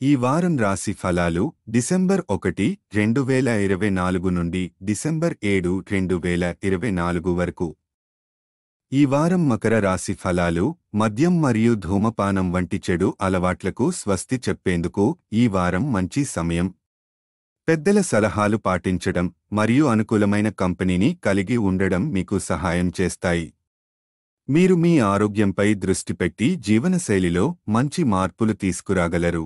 ఈ వారం రాశి ఫలాలు డిసెంబర్ 1, 2024 నుండి డిసెంబర్ 7, 2024 వరకు. ఈ వారం మకర రాశి ఫలాలు మద్యం మరియు ధూమపానం వంటి చెడు అలవాట్లకు స్వస్తి చెప్పేందుకు ఈ వారం మంచి సమయం. పెద్దల సలహాలు పాటించడం మరియు అనుకూలమైన కంపెనీని కలిగి ఉండడం మీకు సహాయం చేస్తాయి. మీరు మీ ఆరోగ్యంపై దృష్టి పెట్టి జీవనశైలిలో మంచి మార్పులు తీసుకురాగలరు.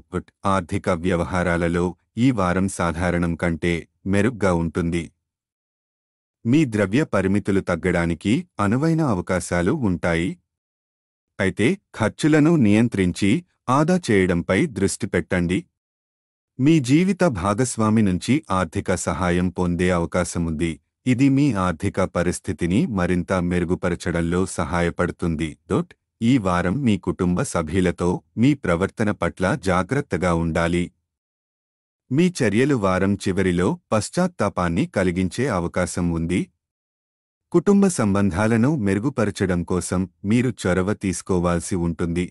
ఆర్థిక వ్యవహారాలలో ఈ వారం సాధారణం కంటే మెరుగ్గా ఉంటుంది. మీ ద్రవ్య పరిమితులు తగ్గడానికి అనువైన అవకాశాలు ఉంటాయి. అయితే ఖర్చులను నియంత్రించి ఆదా చేయడంపై దృష్టి పెట్టండి. మీ జీవిత భాగస్వామి నుంచి ఆర్థిక సహాయం పొందే అవకాశముంది. ఇది మీ ఆర్థిక పరిస్థితిని మరింత మెరుగుపరచడంలో సహాయపడుతుంది. ఈ వారం మీ కుటుంబ సభ్యులతో మీ ప్రవర్తన పట్ల జాగ్రత్తగా ఉండాలి. మీ చర్యలు వారం చివరిలో పశ్చాత్తాపాన్ని కలిగించే అవకాశం ఉంది. కుటుంబ సంబంధాలను మెరుగుపరచడం కోసం మీరు చొరవ తీసుకోవాల్సి ఉంటుంది.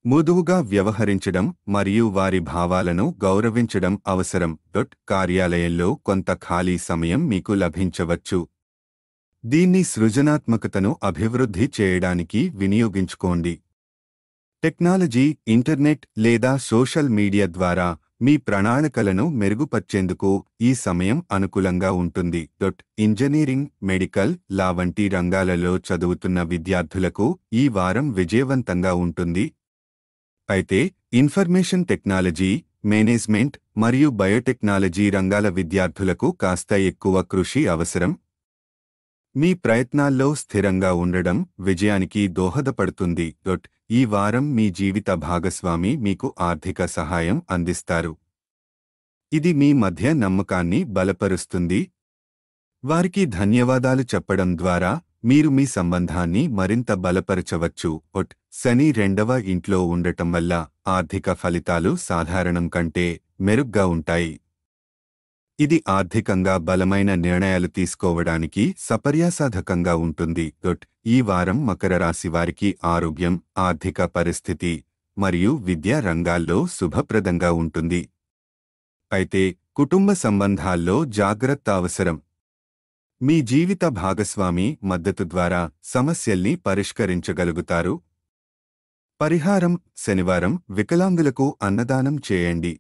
మృదువుగా వ్యవహరించడం మరియు వారి భావాలను గౌరవించడం అవసరం. కార్యాలయంలో కొంత ఖాళీ సమయం మీకు లభించవచ్చు. దీన్ని సృజనాత్మకతను అభివృద్ధి చేయడానికి వినియోగించుకోండి. టెక్నాలజీ, ఇంటర్నెట్ లేదా సోషల్ మీడియా ద్వారా మీ ప్రణాళికలను మెరుగుపర్చేందుకు ఈ సమయం అనుకూలంగా ఉంటుంది. ఇంజనీరింగ్, మెడికల్, లా వంటి రంగాలలో చదువుతున్న విద్యార్థులకు ఈ వారం విజయవంతంగా ఉంటుంది. అయితే ఇన్ఫర్మేషన్ టెక్నాలజీ, మేనేజ్మెంట్ మరియు బయోటెక్నాలజీ రంగాల విద్యార్థులకు కాస్త ఎక్కువ కృషి అవసరం. మీ ప్రయత్నాల్లో స్థిరంగా ఉండడం విజయానికి దోహదపడుతుంది. ఈ వారం మీ జీవిత భాగస్వామి మీకు ఆర్థిక సహాయం అందిస్తారు. ఇది మీ మధ్య నమ్మకాన్ని బలపరుస్తుంది. వారికి ధన్యవాదాలు చెప్పడం ద్వారా మీరు మీ సంబంధాన్ని మరింత బలపరచవచ్చు. శని 2వ ఇంట్లో ఉండటం వల్ల ఆర్థిక ఫలితాలు సాధారణం కంటే మెరుగ్గా ఉంటాయి. ఇది ఆర్థికంగా బలమైన నిర్ణయాలు తీసుకోవడానికి సపర్యాసాధకంగా ఉంటుంది. ఈ వారం మకర రాశి వారికి ఆరోగ్యం, ఆర్థిక పరిస్థితి మరియు విద్యా రంగాల్లో శుభప్రదంగా ఉంటుంది. అయితే కుటుంబ సంబంధాల్లో జాగ్రత్త అవసరం. మీ జీవిత భాగస్వామి మద్దతు ద్వారా సమస్యల్ని పరిష్కరించగలుగుతారు. పరిహారం: శనివారం వికలాంగులకు అన్నదానం చేయండి.